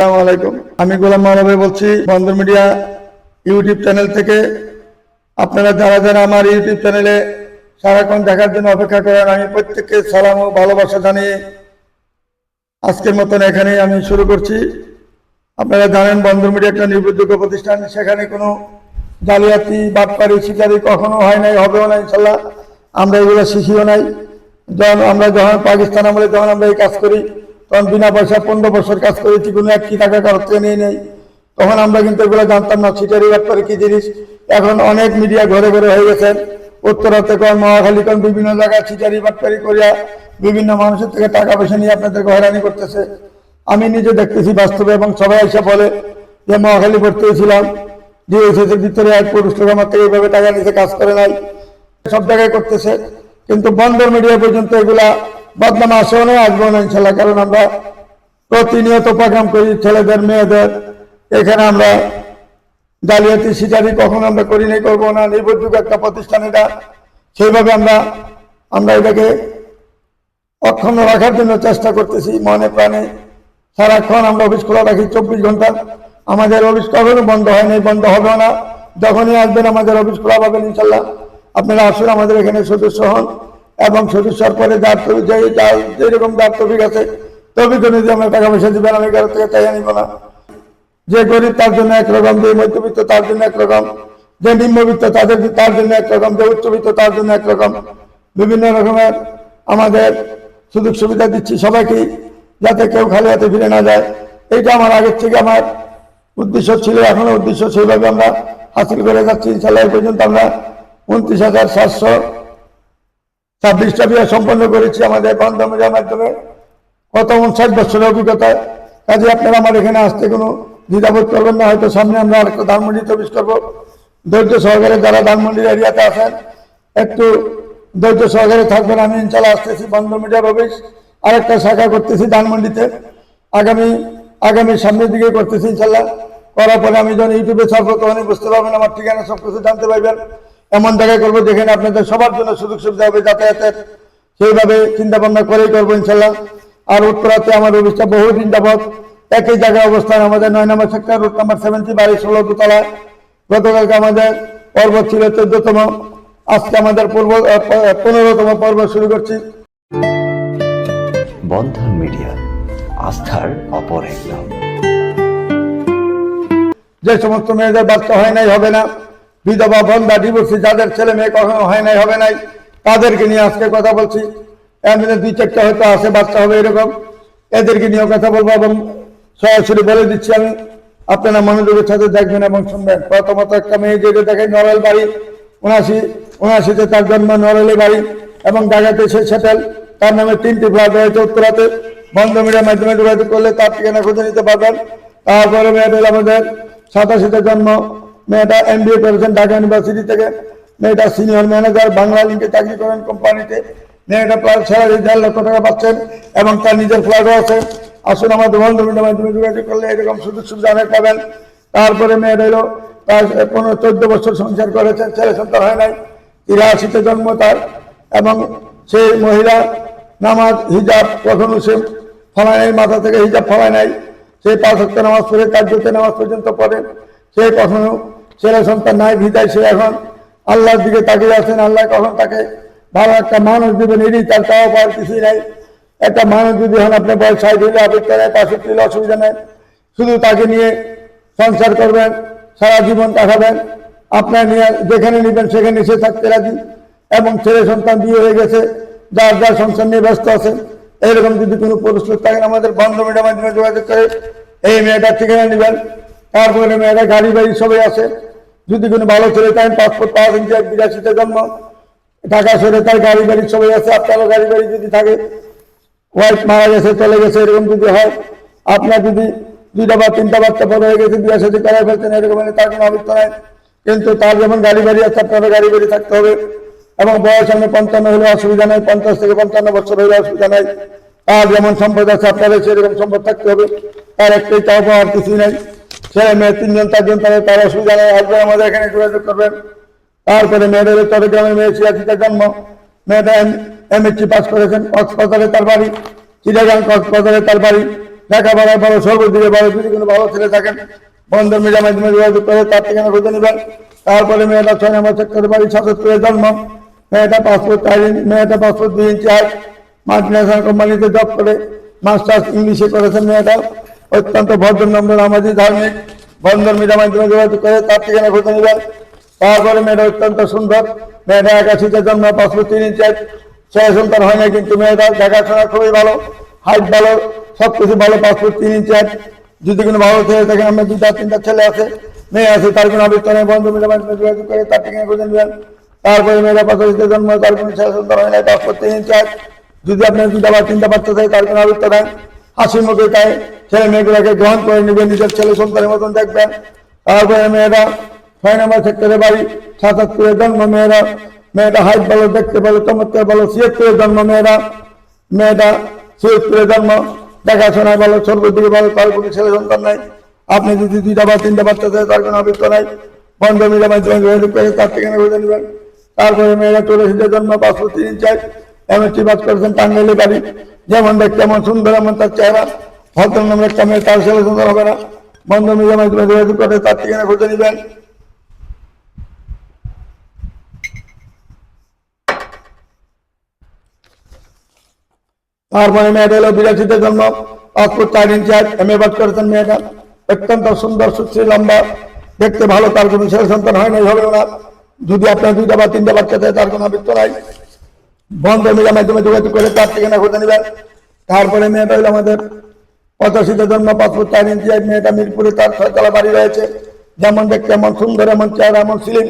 আসসালামু আলাইকুম। আমি গোলাম মাওলা ভাই বলছি বন্দর মিডিয়া ইউটিউব চ্যানেল থেকে। আপনারা যারা যারা আমার ইউটিউব চ্যানেলে সারাক্ষণ দেখার জন্য অপেক্ষা করেন, আমি প্রত্যেককে সালাম ও ভালোবাসা জানিয়ে আজকের মতন এখানে আমি শুরু করছি। আপনারা জানেন বন্দর মিডিয়া একটা নির্ভরযোগ্য প্রতিষ্ঠান, সেখানে কোনো জালিয়াতি বাটপারি শিকারি কখনো হয় নাই, হবেও না ইনশাল্লাহ। আমরা এগুলো শিখিও নাই। আমরা যখন পাকিস্তান আমলে যখন আমরা এই কাজ করি, তখন বিনা পয়সা 15 বছর কাজ করেছি, কোনো একটি টাকা কারোর থেকে নিয়ে নেই। তখন আমরা কিন্তু এগুলো জানতাম না সিটারি বাটপারি কি জিনিস। এখন অনেক মিডিয়া ঘরে ঘরে হয়ে গেছেন, উত্তরাতে কন মহাখালী কন বিভিন্ন জায়গায় সিটারি বাটপারি করিয়া বিভিন্ন মানুষের থেকে টাকা পয়সা নিয়ে আপনাদেরকে হয়রানি করতেছে। আমি নিজে দেখতেছি বাস্তবে, এবং সবাই এসে বলে যে মহাখালী ভর্তি হয়েছিলাম, ডিএসএসের ভিতরে এক পুরুষ লোক আমার থেকে এইভাবে টাকা নিচে কাজ করে নাই, সব জায়গায় করতেছে। কিন্তু বন্দর মিডিয়া পর্যন্ত এগুলা বদনাম আসেও না, আসবো না ইনশাল্লাহ। কারণ আমরা প্রতিনিয়ত প্রোগ্রাম করি ছেলেদের মেয়েদের, এখানে আমরা জালিয়াতি সিটারি কখনো আমরা করি নাই, করবো না। নির্ভরযোগ্য একটা প্রতিষ্ঠান এটা, সেইভাবে আমরা এটাকে অক্ষুণ্ণ রাখার জন্য চেষ্টা করতেছি মনে প্রাণে। সারাক্ষণ আমরা অফিস খোলা রাখি 24 ঘন্টা। আমাদের অফিস কখনো বন্ধ হয় নাই, বন্ধ হবেও না। যখনই আসবেন আমাদের অফিস খোলা পাবেন ইনশাল্লাহ। আপনারা আসুন, আমাদের এখানে সদস্য হন, এবং সদস্যর পরে যেরকম যার তফিক আছে তফিক অনুযায়ী আমরা টাকা পয়সা দিবেন। আমি কারো থেকে চাই আনিব না। যে গরিব তার জন্য একরকম, যে মধ্যবিত্ত তার জন্য একরকম, যে নিম্নবিত্ত তার জন্য একরকম, যে উচ্চবিত্ত তার জন্য একরকম। বিভিন্ন রকমের আমাদের সুযোগ সুবিধা দিচ্ছি সবাইকে, যাতে কেউ খালি হাতে ফিরে না যায়। এইটা আমার আগের থেকে আমার উদ্দেশ্য ছিল, এখনো উদ্দেশ্য সেইভাবে আমরা হাসিল করে যাচ্ছি ইনশাল্লাহ। এই পর্যন্ত আমরা 29,726টা বিয়ে সম্পন্ন করেছি আমাদের বন্দর মিডিয়ার মাধ্যমে, কত 59 বছরের অভিজ্ঞতা। কাজে আপনারা আমার এখানে আসতে কোনো দ্বিধাবোধ করবেন না। হয়তো সামনে আমরা আরেকটা ধানমন্ডিতে অফিস করবো। ধৈর্য সহকারে যারা ধানমন্ডির এরিয়াতে আছেন একটু ধৈর্য সহকারে থাকবেন। আমি ইনশাল্লাহ আসতেছি বন্দর মিডিয়ার অফিস, আরেকটা শাখা করতেছি ধানমন্ডিতে, আগামী সামনের দিকে করতেছি ইনশাল্লাহ। করার পরে আমি যখন ইউটিউবে ছাড়বো তখনই বুঝতে পারবেন, আমার ঠিকানা সবকিছু জানতে পারবেন। এমন জায়গায় করবো যেখানে আপনাদের সবার জন্য সুযোগ সুবিধা হবে যাতায়াতের, সেইভাবে চিন্তা ভাবনা করেই করবো ইনশাল্লাহ। আর উত্তরাতে আমার অফিসটা বহুদিন যাবৎ একই জায়গায় অবস্থান, আমাদের 9 নম্বর সেক্টর, রুট নাম্বার 70, বাড়ি 16 দোতলায়। গতকালকে আমাদের পর্ব ছিল 14তম, আজকে আমাদের 15তম পর্ব শুরু করছি। বন্ধন মিডিয়া, আস্থার অপর এক নাম। যে সমস্ত মেয়েদের বাচ্চা হয় নাই, হবে না, বিধবা, বন্ধা, ডিভোর্সি, যাদের ছেলে মেয়ে কখনো হয় নাই, হবে নাই, তাদেরকে নিয়ে আজকে কথা বলছি। এমনি 2-4টা হয়তো আছে বাচ্চা হবে এরকম, এদেরকে নিয়েও কথা বলবো, এবং সরাসরি বলে দিচ্ছি আমি, আপনারা মনোযোগের সাথে দেখবেন এবং শুনবেন। প্রথমত একটা মেয়ে যেটা দেখেন নড়াইল বাড়ি, 79-তে তার জন্ম, নড়াইলে বাড়ি, এবং ঢাকাতে সে সেটেল। তার নামে 3টি ফ্ল্যাট রয়েছে উত্তরাতে। বন্দর মিডিয়ার মাধ্যমে যোগাযোগ করলে তার ঠিকানা খুঁজে নিতে পারবেন। তারপরে মেয়েটা আমাদের 87-তে জন্ম, মেয়েটা MBA করেছেন ঢাকা ইউনিভার্সিটি থেকে। মেয়েটা সিনিয়র ম্যানেজার, বাংলা লিঙ্কে চাকরি করেন কোম্পানিতে। মেয়েটা প্রায় 1.5 লক্ষ টাকা পাচ্ছেন, এবং তার নিজের ফ্ল্যাটও আছে। আসুন, আমাদের বন্দর মিডিয়ার মাধ্যমে যোগাযোগ করলে এরকম সুযোগ সুবিধা অনেক পাবেন। তারপরে মেয়েটা এলো প্রায় 14 বছর সংসার করেছেন, ছেলে সন্তান হয় নাই, 83-তে জন্ম তার। এবং সেই মহিলা নামাজ হিজাব কখনো সে ফলায় নাই, মাথা থেকে হিজাব ফলায় নাই। সেই 5 ওয়াক্ত নামাজ পড়ে, কার্যতে নামাজ পর্যন্ত পড়ে। সে কখনো ছেলে সন্তান নাই, বিদায় সে এখন আল্লাহর দিকে তাকিয়ে আছেন। আল্লাহ কখন তাকে ভালো একটা মানুষ দিবেন, এরই তার চাওয়া পাওয়ার কিছুই নাই। একটা মানুষ যদি হন, আপনি বয়স 60 হলে, অপেক্ষা নেই, 65 হলে অসুবিধা নেই, শুধু তাকে নিয়ে সংসার করবেন, সারা জীবন কাটাবেন। আপনার নিয়ে যেখানে নিবেন সেখানে সে থাকতে রাজি, এবং ছেলে সন্তান বিয়ে হয়ে গেছে, যার যার সংসার নিয়ে ব্যস্ত আছেন। এইরকম যদি কোনো পুরুষ লোক থাকেন, আমাদের বন্দর মিডিয়ার মাধ্যমে যোগাযোগ করে এই মেয়েটার ঠিকানা নেবেন। তারপরে মেয়েটা গাড়ি বাড়ি সবাই আছে। যদি কোনো ভালো ছেলে থাকেন, পাসপোর্ট পাওয়া কিন্তু 82-তে জন্ম, ঢাকা শহরে তার গাড়ি বাড়ি সবাই আছে। আপনারও গাড়ি বাড়ি যদি থাকে, ওয়াইফ মারা গেছে, চলে গেছে, এরকম যদি হয়, আপনার যদি 2টা বা 3টা বাচ্চা বড় হয়ে গেছে, বিয়ে সাথে করাই ফেলছেন, এরকম তার কোনো অভিজ্ঞতা নাই। কিন্তু তার যেমন গাড়ি বাড়ি আছে, আপনারও গাড়ি বাড়ি থাকতে হবে। এবং বয়স আমি 55 হলে অসুবিধা নেই, 50 থেকে 55 বছর হলে অসুবিধা নাই। তার যেমন সম্পদ আছে, আপনাদের সেরকম সম্পদ থাকতে হবে। তার একটাই চাওয়া পাওয়ার কিছুই নাই। ছেলে মেয়ে 3জন 4জন, তার অসুবিধা নেই, আসবেন আমাদের এখানে যোগাযোগ করবেন। তারপরে মেয়েদের চট্টগ্রামের মেয়ে 86-তে জন্ম, মেয়েটা MSc পাস করেছেন, কক্সবাজারে তার বাড়ি, চিটাগাং কক্সবাজারে তার বাড়ি। লেখাপড়ায় ভালো, সর্বদিকে ভালো, যদি কোনো ভালো ছেলে থাকেন বন্ধন মিডিয়ার মাধ্যমে যোগাযোগ করে তার ঠিকানা খুঁজে নেবেন। তারপরে মেয়েটা 6 নম্বর সেক্টরে বাড়ি, 77 জন্ম, মেয়েটা পাসপোর্ট 2 ইঞ্চি হাইট, মাল্টিন্যাশনাল কোম্পানিতে জব করে, মাস্টার্স ইংলিশে করেছেন। মেয়েটা অত্যন্ত ভদ্র, নম্র, নামাজি, ধার্মিক, বন্ধন মিডিয়ার মাধ্যমে যোগাযোগ করে তার ঠিকানা খুঁজে নেবেন। তারপরে মেয়েটা অত্যন্ত সুন্দর, মেয়েটা 81 জন্ম, পাসপোর্ট 3 ইঞ্চি হাইট, ছেলে সন্তান হয় না, কিন্তু মেয়েটা দেখাশোনা খুবই ভালো, হাইট ভালো, সবকিছু ভালো, পাসপোর্ট 3 ইঞ্চি হাইট। যদি কোনো ভালো ছেলে থাকে, আমরা 2-3টা ছেলে আছে, মেয়ে আছে, তার কোনো আবিষ্কার নেই, বন্ধু মিলে যোগাযোগ করে তার ঠিকানা খুঁজে নেবেন। তারপরে মেয়েটা 85 জন্ম, তার কোনো ছেলে সন্তান হয় না, পাসপোর্ট 3 ইঞ্চি হাইট। যদি আপনার 2 বা 3টা বাচ্চা থাকে, তার কোনো আবিষ্কার নেই, হাসি মুখে তাই ছেলে মেয়েগুলোকে গ্রহণ করে নেবেন, নিজের ছেলে সন্তানের মতন দেখবেন। তারপরে মেয়েরা 6 নম্বর সেক্টরে বাড়ি, 77 জন্ম, মেয়েটা হাইট ভালো, দেখতে ভালো, চমৎকার ভালো, 76 জন্ম, মেয়েটা 76 জন্ম, দেখাশোনায় ভালো, সর্বদিকে ভালো, তার কোনো ছেলে সন্তান নাই। আপনি যদি 2টা বা 3টা বাচ্চা থাকে, তার কোনো অভিজ্ঞতা নাই, বন্ধ মিডিয়ার মাধ্যমে যোগাযোগ করে তার ঠিকানা খুঁজে নেবেন। তারপরে মেয়েরা 84 জন্ম, পাসপোর্ট 3 ইঞ্চি হাইট, এমএসসি পাস করেছেন, টাঙ্গাইলে বাড়ি, যেমন দেখতে এমন সুন্দর, এমন তার চেহারা, ভদ্র নামের একটা মেয়ে, তার ছেলে সুন্দর হবে না, বন্ধ মিডিয়ার মাধ্যমে যোগাযোগ করে তার ঠিকানা খুঁজে নেবেন। তারপরে মেয়েটা হলো 82 জন্ম, পাসপোর্ট 4 ইঞ্চি হাইট, এমএ পাস করেছেন। মেয়েটা অত্যন্ত সুন্দর, সুশ্রী, লম্বা, দেখতে ভালো, তার কোনো ছেলে সন্তান হয় নাই, হবে না। যদি আপনার 2টা বা 3টা বাচ্চা থাকে, তার কোনো আবৃত্ত নাই, বন্ধ মিডিয়ার মাধ্যমে যোগাযোগ করে তার ঠিকানা খুঁজে নেবেন। তারপরে মেয়েটা হলো আমাদের 85 জন্ম, পাসপোর্ট 4 ইঞ্চি হাইট, মেয়েটা মিরপুরে, তার 6তলা বাড়ি রয়েছে, যেমন দেখতে এমন সুন্দর, এমন চেহারা, এমন সিলিং,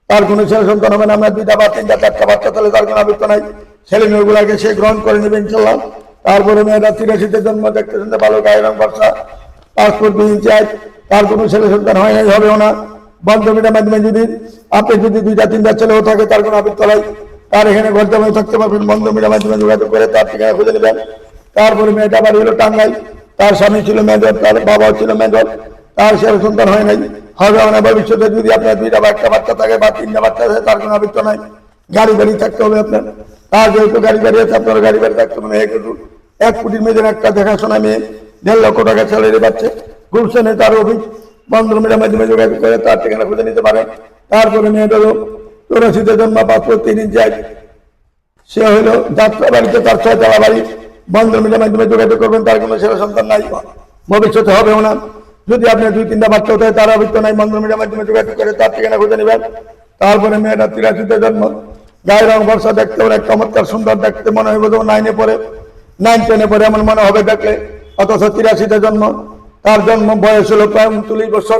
তার কোনো ছেলে সন্তান হবে না। আমরা 2টা বা 3টা 4টা বাচ্চা তাহলে তার কোনো আবৃত্ত নাই, ছেলে মেয়েগুলাকে সে গ্রহণ করে নেবে ইনশাল্লাহ। তারপরে মেয়েটা 83 জন্ম, দেখতে শুনতে ভালো, গায়ের রং ফর্সা, পাসপোর্ট 2 ইঞ্চি হাইট, তার কোনো ছেলে সন্তান হয় নাই, হবেও না। বন্ধ মিডিয়ার মাধ্যমে যদি আপনি 2টা 3টা ছেলেও থাকে, তার কোনো আবৃত্ত নাই, তার এখানে ঘর জমায় থাকতে পারবেন, বন্ধ মিডিয়ার মাধ্যমে যোগাযোগ করে তার ঠিকানা খুঁজে নেবেন। তারপরে মেয়েটা বাড়ি হলো টাঙ্গাইল, তার স্বামী ছিল মেজর, তার বাবাও ছিল মেজর, তার ছেলে সন্তান হয় নাই, হবে না। ভবিষ্যতে যদি আপনার 2টা বা 1টা বাচ্চা থাকে বা 3টা বাচ্চা থাকে, তার কোনো আবৃত্ত নাই, গাড়ি বাড়ি থাকতে হবে আপনার, তার যেহেতু গাড়ি বাড়ি আছে, আপনার গাড়ি বাড়ি থাকতে হবে। 1 কোটির মেয়েদের একটা দেখাশোনা মেয়ে, 1.5 লক্ষ টাকা স্যালারি পাচ্ছে, গুলশানে তার অফিস, বন্ধ মিডিয়ার মাধ্যমে যোগাযোগ করে তার ঠিকানা খুঁজে নিতে পারেন। তারপরে মেয়েটা হলো 84 জন্ম, পাসপোর্ট 3 ইঞ্চি হাইট, সে হলো যাত্রা বাড়িতে, তার 6তলা বাড়ি, বন্ধ মিডিয়ার মাধ্যমে যোগাযোগ করবেন, তার কোনো ছেলে সন্তান নাই, ভবিষ্যতে হবেও না। যদি আপনার 2-3টা বাচ্চা থাকে, তার অভিজ্ঞতা নাই, বন্ধ মিডিয়ার মাধ্যমে যোগাযোগ করে তার ঠিকানা খুঁজে নেবেন। তারপরে মেয়েটা 83 জন্ম, গায়ের রং ফর্সা, দেখতে অনেক চমৎকার সুন্দর, দেখতে মনে হয় বোধ 9-10 পরে এমন মনে হবে দেখলে, অথচ 83 জন্ম, তার জন্ম বয়স হলো প্রায় 39 বছর।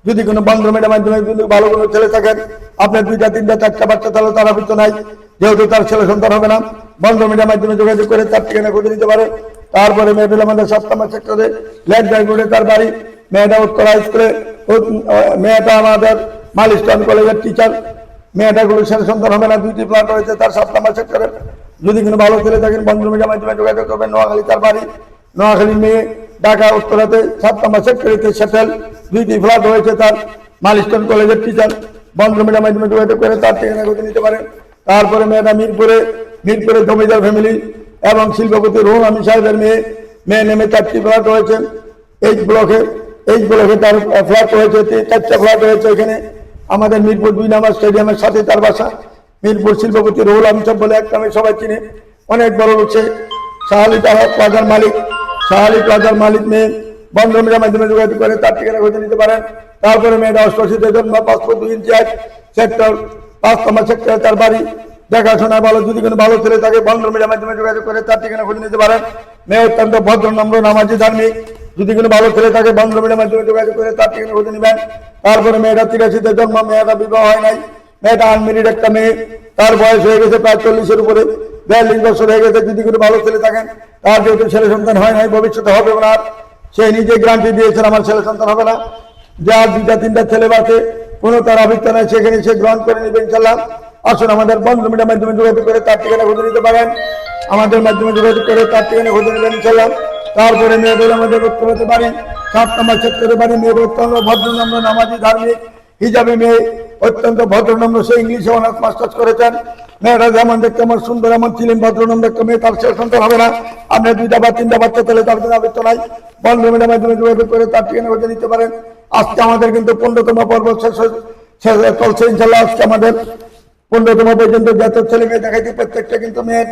যদি কোনো বন্ধ মিডিয়ার মাধ্যমে যদি ভালো কোনো ছেলে থাকেন, আপনার 2টা 3টা 4টা বাচ্চা তাহলে তার অভিজ্ঞতা নাই, যেহেতু তার ছেলে সন্তান হবে না, বন্ধ মিডিয়ার মাধ্যমে যোগাযোগ করে তার ঠিকানা খুঁজে নিতে পারে। তারপরে মেয়েটা আমাদের 7 নম্বর সেক্টরে লেক রোডে তার বাড়ি, মেয়েটা উত্তর হাই স্কুলে, মেয়েটা আমাদের মাইলস্টোন কলেজের টিচার, মেয়েটা কোনো ছেলে সন্তান হবে না, 2টি ফ্ল্যাট রয়েছে তার 7 নম্বর সেক্টরে। যদি কোনো ভালো ছেলে থাকেন, বন্ধ মিডিয়ার মাধ্যমে যোগাযোগ করবেন। নোয়াখালী তার বাড়ি, নোয়াখালী মেয়ে, ঢাকা উত্তরাতে 7 নম্বর সেক্টরিতে সেটেল, 2টি ফ্ল্যাট রয়েছে তার, মাইলস্টোন কলেজের টিচার, বন্ধ মিডিয়ার মাধ্যমে যোগাযোগ করে তার ঠিকানা খুঁজে নিতে পারেন। তারপরে মেয়েটা মিরপুরে জমিদার ফ্যামিলি এবং শিল্পপতি রুহুল আমিন সাহেবের মেয়ে নেমে 4টি ফ্ল্যাট রয়েছে এই ব্লকে তার ফ্ল্যাট রয়েছে, 4টা ফ্ল্যাট রয়েছে এখানে। আমাদের মিরপুর 2 নম্বর স্টেডিয়ামের সাথে তার বাসা। মিরপুর শিল্পপতি রুহুল আমিন সাহেব বলে একটা মেয়ে সবাই চিনে, অনেক বড় হচ্ছে, শাহালি প্লাজার মালিক মেয়ে, বন্ধ মিডিয়ার মাধ্যমে যোগাযোগ করে তার ঠিকানা খুঁজে নিতে পারেন। তারপরে মেয়েটা 88 জন্ম, পাসপোর্ট 2 ইঞ্চি হাইট, সেক্টর 5 নম্বর সেক্টরে তার বাড়ি, দেখাশোনা ভালো, যদি কোনো ভালো ছেলে থাকে, বন্ধ মিডিয়ার মাধ্যমে যোগাযোগ করে তার ঠিকানা খুঁজে নিতে পারেন। মেয়ে অত্যন্ত ভদ্র, নম্র, নামাজি, ধার্মিক, যদি কোনো ভালো ছেলে থাকে, বন্ধ মিডিয়ার মাধ্যমে যোগাযোগ করে তার ঠিকানা খুঁজে নেবেন। তারপরে মেয়েটা 83 জন্ম, মেয়েটা বিবাহ হয় নাই, মেয়েটা আনমেরিড একটা মেয়ে, তার বয়স হয়ে গেছে প্রায় 40-এর উপরে, 42 বছর হয়ে গেছে। যদি কোনো ভালো ছেলে থাকেন, তার যেহেতু ছেলে সন্তান হয় নাই, ভবিষ্যতে হবে না, সে নিজে গ্যারান্টি দিয়েছেন আমার ছেলে সন্তান হবে না। যার 2টা 3টা ছেলে আছে, কোনো তার অভিজ্ঞতা নেই, সেখানে সে গ্রহণ করে নেবে ইনশাল্লাহ। আসুন আমাদের বন্ধ মিডিয়ার মাধ্যমে যোগাযোগ করে তার ঠিকানা খুঁজে নিতে পারেন, আমাদের মাধ্যমে যোগাযোগ করে তার ঠিকানা খুঁজে নেবেন ইনশাল্লাহ। তারপরে মেয়েদের আমাদের উত্তরাতে বাড়ি, 7 নম্বর সেক্টরে বাড়ি, মেয়ের অত্যন্ত ভদ্র, নম্র, নামাজি, ধার্মিক, হিজাবি মেয়ে, অত্যন্ত ভদ্রনম্র, সে ইংলিশে অনার্স মাস্টার্স করেছেন। মেয়েটা যেমন দেখতে আমার সুন্দর, এমন ছিলেন ভদ্রনম্র একটা মেয়ে, তার শেষ সন্তান হবে না। আপনার 2টা বা 3টা বাচ্চা তাহলে তার কোনো আবৃত্ত নাই। বন্ধ মিডিয়ার মাধ্যমে যোগাযোগ করে তার ঠিকানা খুঁজে নিতে পারেন। আজকে আমাদের কিন্তু 15তম পর্ব শেষ চলছে ইনশাল্লাহ। আজকে আমাদের 15তম পর্যন্ত যত ছেলে মেয়ে দেখাইছে প্রত্যেকটা কিন্তু মেয়ের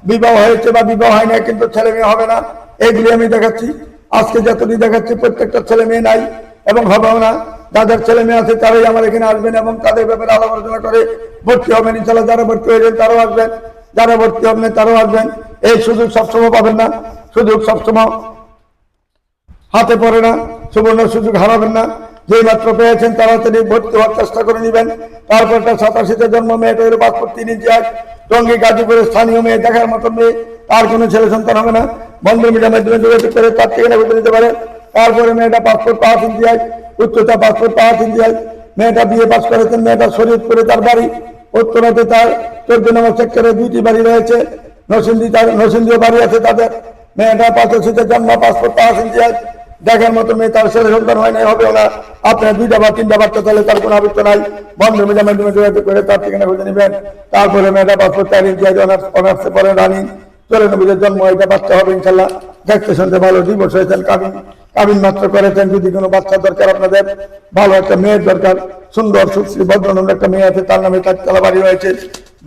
বিবাহ হয়েছে বা বিবাহ হয় না, কিন্তু ছেলে মেয়ে হবে না, এইগুলি আমি দেখাচ্ছি। আজকে যতদিন দেখাচ্ছি প্রত্যেকটা ছেলে মেয়ে নাই এবং হবেও না। যাদের ছেলে মেয়ে আছে তারাই আমার এখানে আসবেন এবং তাদের ব্যাপারে আলাপ আলোচনা করে ভর্তি হবেন ইনশাল্লাহ। যারা ভর্তি হয়েছেন তারাও আসবেন, যারা ভর্তি হবেন তারাও আসবেন। এই সুযোগ সবসময় পাবেন না, সুযোগ সবসময় হাতে পড়ে না, সুবর্ণ সুযোগ হারাবেন না। যেই মাত্র পেয়েছেন তাড়াতাড়ি ভর্তি হওয়ার চেষ্টা করে নেবেন। তারপর তার 87-তে জন্ম, মেয়েটা হলো 5 ফুট 3 ইঞ্চি, টঙ্গী গাজীপুরের স্থানীয় মেয়ে, দেখার মতন মেয়ে, তার কোনো ছেলে সন্তান হবে না। বন্ধ মিডিয়ার মাধ্যমে যোগাযোগ করে তার ঠিকানা খুঁজে নিতে পারে। তারপরে মেয়েটা 5 ফুট 5 ইঞ্চি, উচ্চতা 5 ফুট 5 ইঞ্চি, মেয়েটা বিয়ে পাস করেছেন। মেয়েটা শরীয়তপুরে তার বাড়ি, উত্তরাতে তার 14 নম্বর সেক্টরে 2টি বাড়ি রয়েছে। নরসিংদীও বাড়ি আছে তাদের। মেয়েটা 85-তে জন্ম, 5 ফুট 5 ইঞ্চি, দেখার মতো মেয়ে, তার ছেলে সন্তান হয় নাই, হবেও না। আপনার 2টা বা 3টা বাচ্চা তাহলে তার কোনো আবৃত্ত নাই। বন্ধ মিডিয়ার মাধ্যমে যোগাযোগ করে তার ঠিকানা খুঁজে নেবেন। তারপরে মেয়েটা 5 ফুট 4 ইঞ্চি, অনার্সে পরে রানিং, 94 জন্ম, এটা বাচ্চা হবে ইনশাল্লাহ। দেখতে শুনতে ভালো, ডিভোর্স হয়েছেন, কাবিন মাত্র করেছেন। যদি কোনো বাচ্চা দরকার আপনাদের, ভালো একটা মেয়ের দরকার, সুন্দর সুশ্রী ভদ্রনম্র একটা মেয়ে আছে, তার নামে 4তলা বাড়ি রয়েছে।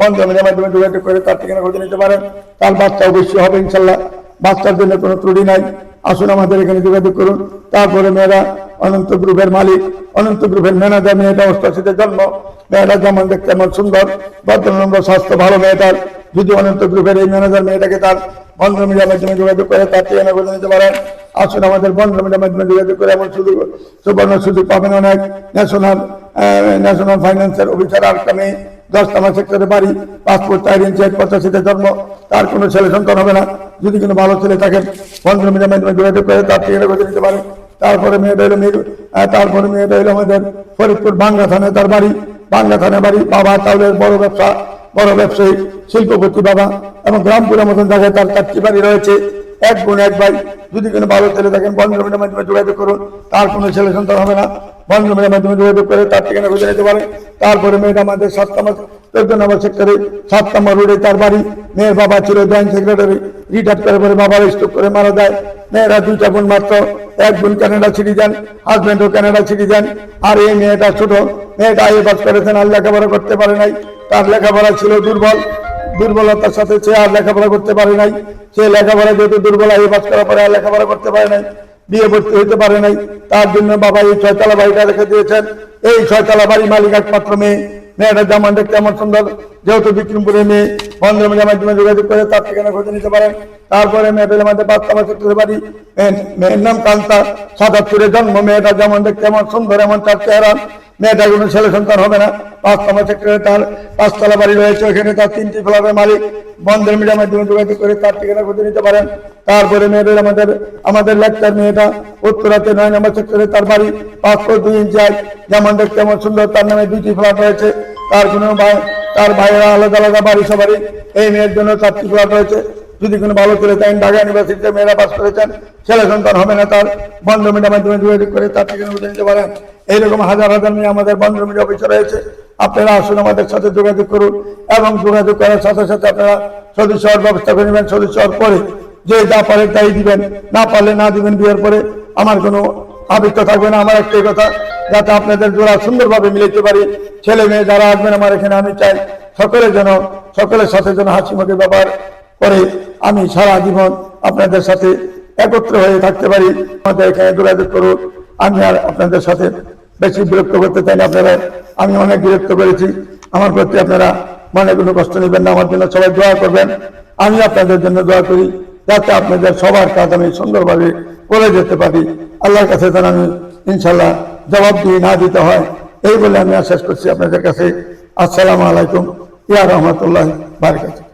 বন্ধ মিডিয়ার মাধ্যমে যোগাযোগ করে তার ঠিকানা খুঁজে নিতে পারেন। তার বাচ্চা অবশ্যই হবে ইনশাল্লাহ, বাচ্চার জন্য কোনো ত্রুটি নাই। আসুন আমাদের এখানে যোগাযোগ করুন। তারপরে মেয়েরা অনন্ত গ্রুপের মালিক, অনন্ত গ্রুপের ম্যানেজার। মেয়েটা 88-তে জন্ম, মেয়েটা যেমন দেখতে এমন সুন্দর, ভদ্রনম্র, স্বাস্থ্য ভালো মেয়েটার। যদি অনন্ত গ্রুপের এই ম্যানেজার মেয়েটাকে তার বন্ধ মিডিয়ার মাধ্যমে যোগাযোগ করে তার ঠিকানা খুঁজে নিতে পারেন। আসুন আমাদের বন্ধ মিডিয়ার মাধ্যমে যোগাযোগ করে এমন সুবর্ণ সুযোগ পাবেন অনেক। ন্যাশনাল ফাইন্যান্সের অফিসার আরেকটা মেয়ে, 10 নম্বর সেক্টরে বাড়ি, 5 ফুট 4 ইঞ্চি, 85-তে জন্ম, তার কোনো ছেলে সন্তান হবে না। যদি কোনো ভালো ছেলে থাকেন বন্ধ মিডিয়ার মাধ্যমে যোগাযোগ করে তার ঠিকানা খুঁজে নিতে পারেন। তারপরে মেয়েটা হলো আমাদের ফরিদপুর ভাঙ্গা থানায় তার বাড়ি, ভাঙ্গা থানায় বাড়ি। বাবা চাউলের বড় ব্যবসায়ী, শিল্পপতি বাবা, এবং গ্রামপুরের মতন জায়গায় তার 4টি বাড়ি রয়েছে। 1 বোন 1 ভাই। যদি কোনো ভালো ছেলে থাকেন বন্ধ মিডিয়ার মাধ্যমে যোগাযোগ করুন, তার কোনো ছেলে সন্তান হবে না। বন্ধ মিডিয়ার মাধ্যমে যোগাযোগ করে তার ঠিকানা খুঁজে নিতে পারে। তারপরে মেয়েটা আমাদের 14 নম্বর সেক্টরে 7 নম্বর রোডে তার বাড়ি। মেয়ের বাবা ছিল ব্যাংক সেক্রেটারি, রিটায়ার করে পরে বাবার স্ট্রোক করে মারা যায়। মেয়েরা 2টা বোন মাত্র, 1 বোন কানাডা সিটিজেন, হাজব্যান্ডও কানাডা সিটিজেন। আর এই মেয়েটা ছোট, মেয়েটা আইএ পাস করেছেন, আর লেখাপড়া করতে পারে নাই। তার লেখাপড়া ছিল দুর্বলতার সাথে, সে আর লেখাপড়া করতে পারে নাই। সে লেখাপড়া যেহেতু দুর্বল, আইএ পাস করার পরে আর লেখাপড়া করতে পারে নাই, বিয়ে ভর্তি হইতে পারে নাই। তার জন্য বাবা এই 6তলা বাড়িটা রেখে দিয়েছেন। এই 6তলা বাড়ি মালিক একমাত্র মেয়ে। মেয়েটার জামান দেখতে এমন সুন্দর, যেহেতু বিক্রমপুরের মেয়ে। বন্ধ মিডিয়ার মাধ্যমে যোগাযোগ করে তার ঠিকানা খুঁজে নিতে পারেন। তারপরে মেয়েটার আমাদের 5 নম্বর সেক্টরে বাড়ি। মেয়ের নাম কান্তা, 77-এ জন্ম। মেয়েটা যেমন দেখতে এমন সুন্দর, এমন তার চেহারা। মেয়েটা কোনো ছেলে সন্তান হবে না। 5 নম্বর সেক্টরে তার 5তলা বাড়ি রয়েছে, ওখানে তার 3টি ফ্ল্যাটের মালিক। বন্ধের মিডিয়ার মাধ্যমে যোগাযোগ করে তার ঠিকানা খুঁজে নিতে পারেন। তারপরে মেয়েদের আমাদের লেকচার মেয়েটা উত্তরাতে 9 নম্বর সেক্টরে তার বাড়ি, 5 ফুট 2 ইঞ্চি, যেমন দেখতে এমন সুন্দর, তার নামে 2টি ফ্ল্যাট রয়েছে। তার কোনো তার ভাইয়েরা আলাদা আলাদা বাড়ি, সবারই। এই মেয়ের জন্য 4টি ফ্ল্যাট রয়েছে। যদি কোনো ভালো ছেলে চান, ঢাকা ইউনিভার্সিটিতে মেয়েরা পাস করেছেন, ছেলে সন্তান হবে না তার, বন্ধ মিডিয়ার মাধ্যমে যোগাযোগ করে তার ঠিকানা খুঁজে নিতে পারেন। এইরকম হাজার হাজার মেয়ে আমাদের বন্ধ মিডিয়া অফিসে রয়েছে। আপনারা আসুন আমাদের সাথে যোগাযোগ করুন, এবং যোগাযোগ করার সাথে সাথে আপনারা সদস্য হওয়ার ব্যবস্থা করে নেবেন। সদস্য হওয়ার পরে যে যা পারে তাই দিবেন, না পারলে না দিবেন। বিয়ের পরে আমার কোনো আবৃত্ত থাকবে না। আমার একটাই কথা, যাতে আপনাদের জোড়া সুন্দরভাবে মিলাইতে পারি। ছেলে মেয়ে যারা আসবেন আমার এখানে, আমি চাই সকলের সাথে যেন হাসি মুখে ব্যবহার করে আমি সারা জীবন আপনাদের সাথে একত্র হয়ে থাকতে পারি। আমাদের এখানে যোগাযোগ করুন। আমি আর আপনাদের সাথে বেশি বিরক্ত করতে চাই না আপনারা। আমি অনেক বিরক্ত করেছি, আমার প্রতি আপনারা মনে কোনো কষ্ট নেবেন না। আমার জন্য সবাই দোয়া করবেন, আমি আপনাদের জন্য দোয়া করি, যাতে আপনাদের সবার কাজ আমি সুন্দরভাবে করে যেতে পারি। আল্লাহর কাছে যেন আমি ইনশাল্লাহ জবাব দিয়ে না দিতে হয়, এই বলে আমি আশ্বাস করছি আপনাদের কাছে। আসসালামু আলাইকুম ইয়া রাহমাতুল্লাহি ওয়া বারাকাতুহু।